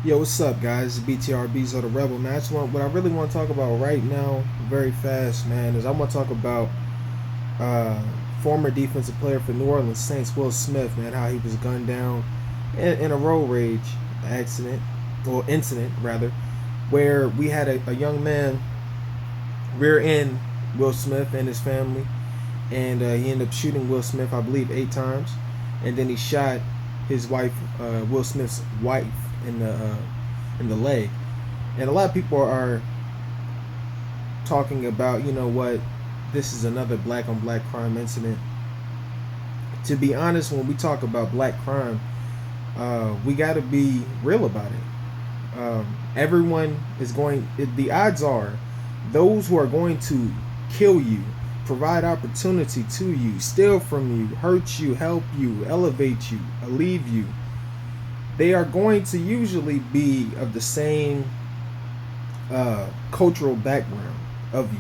Yo, what's up, guys? It's BTRBs or the Rebel, man. What I really want to talk about right now, very fast, man, is I want to talk about uh, former defensive player for New Orleans Saints, Will Smith, man, how he was gunned down in a road rage accident, or incident, rather, where we had a young man rear end Will Smith and his family, and he ended up shooting Will Smith, I believe, 8 times, and then he shot his wife, Will Smith's wife, in the leg. And a lot of people are talking about, you know what, this is another black on black crime incident. To be honest, when we talk about black crime, we got to be real about it. Everyone is going. The odds are, those who are going to kill you, provide opportunity to you, steal from you, hurt you, help you, elevate you, leave you, they are going to usually be of the same cultural background of you.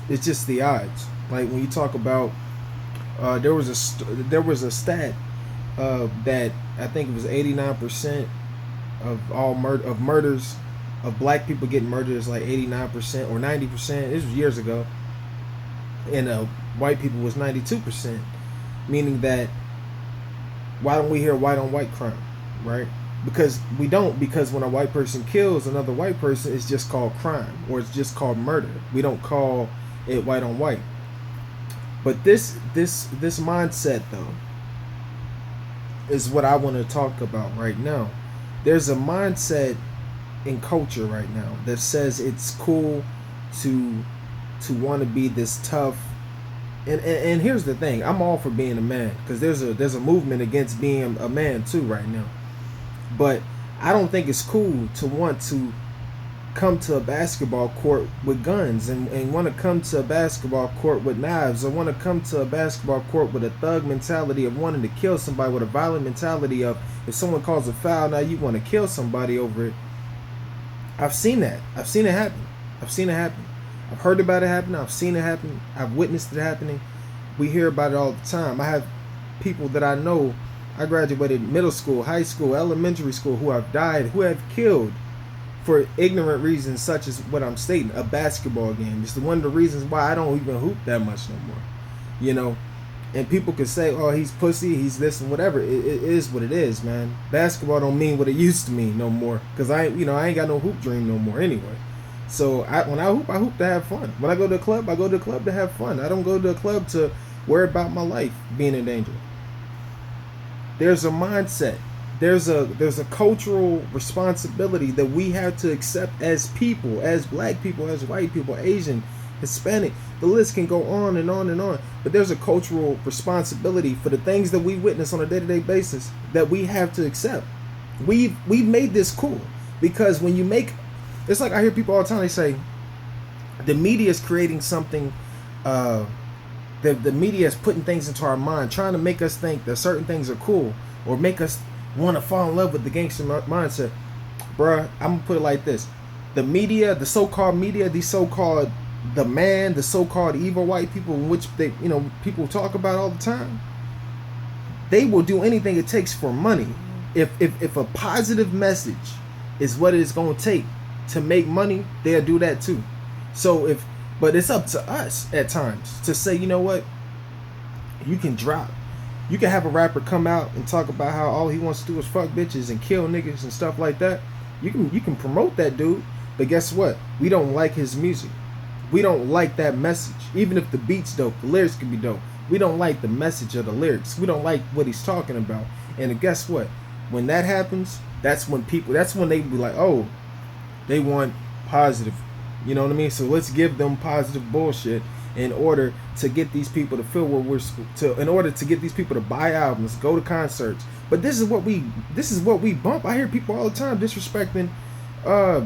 It's just the odds. Like when you talk about, there was a stat that I think it was 89% of all murders of black people getting murdered is like 89% or 90%. This was years ago, and white people was 92%. Meaning that, why don't we hear white on white crime, right? Because we don't. Because when a white person kills another white person, it's just called crime, or it's just called murder. We don't call it white on white. But this mindset, though, is what I want to talk about right now. There's a mindset in culture right now that says it's cool to want to be this tough. And here's the thing: I'm all for being a man, because there's a movement against being a man too right now. But I don't think it's cool to want to come to a basketball court with guns, and want to come to a basketball court with knives, or want to come to a basketball court with a thug mentality of wanting to kill somebody, with a violent mentality of, if someone calls a foul, now you want to kill somebody over it. I've seen that. I've seen it happen. I've heard about it happen. I've seen it happen. I've witnessed it happening. We hear about it all the time. I have people that I know. I graduated middle school, high school, elementary school, who have died, who have killed for ignorant reasons, such as what I'm stating, a basketball game. It's one of the reasons why I don't even hoop that much no more. You know, and people can say, "Oh, he's pussy, he's this and whatever." It is what it is, man. Basketball don't mean what it used to mean no more, because I ain't got no hoop dream no more anyway. So when I hoop to have fun. When I go to the club, I go to the club to have fun. I don't go to the club to worry about my life being in danger. There's a mindset. There's a cultural responsibility that we have to accept as people, as black people, as white people, Asian, Hispanic. The list can go on and on and on. But there's a cultural responsibility for the things that we witness on a day-to-day basis that we have to accept. We've made this cool, because when you make, it's like I hear people all the time, they say the media is creating something. The media is putting things into our mind, trying to make us think that certain things are cool, or make us want to fall in love with the gangster mindset. Bruh, I'm gonna put it like this: the media, the so-called media, the so-called the so-called evil white people, in which people talk about all the time, they will do anything it takes for money. If a positive message is what it's gonna take to make money, they'll do that too. But it's up to us at times to say, you know what, you can have a rapper come out and talk about how all he wants to do is fuck bitches and kill niggas and stuff like that. You can promote that dude, but guess what? We don't like his music. We don't like that message. Even if the beat's dope, the lyrics can be dope. We don't like the message of the lyrics. We don't like what he's talking about. And guess what? When that happens, that's when they be like, oh, they want positive. You know what I mean? So let's give them positive bullshit in order to get these people to feel in order to get these people to buy albums, go to concerts. But this is what we bump. I hear people all the time disrespecting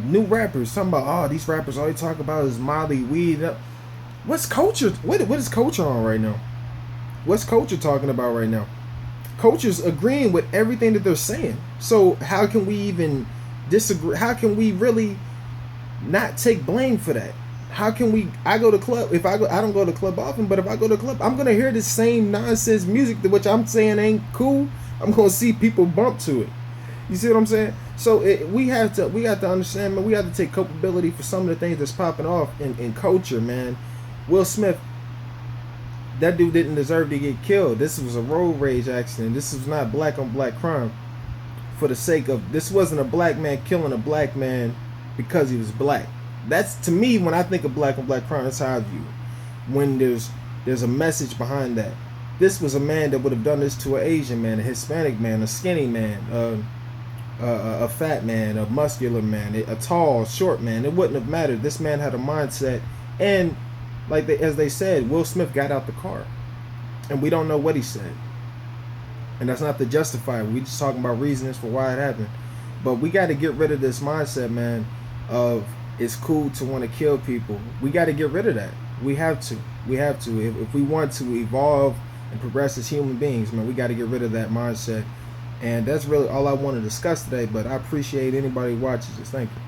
new rappers, talking about, oh, these rappers, all they talk about is Molly, weed. What's culture? What is culture on right now? What's culture talking about right now? Culture's agreeing with everything that they're saying. So how can we even disagree? How can we really not take blame for that? How can we? I go to club. I don't go to club often, but if I go to club, I'm gonna hear the same nonsense music, which I'm saying ain't cool. I'm gonna see people bump to it. You see what I'm saying? So we have to understand, man. We have to take culpability for some of the things that's popping off in culture, man. Will Smith, that dude didn't deserve to get killed. This was a road rage accident. This was not black on black crime. For the sake of, this wasn't a black man killing a black man because he was black. That's, to me, when I think of black on black crime, that's how I view it. When there's a message behind that. This was a man that would have done this to an Asian man, a Hispanic man, a skinny man, a fat man, a muscular man, a tall, short man. It wouldn't have mattered. This man had a mindset, and as they said, Will Smith got out the car, and we don't know what he said. And that's not to justify it. We just talking about reasons for why it happened. But we got to get rid of this mindset, man, of it's cool to want to kill people. We got to get rid of that. We have to. We have to. If we want to evolve and progress as human beings, man, we got to get rid of that mindset. And that's really all I want to discuss today. But I appreciate anybody who watches this. Thank you.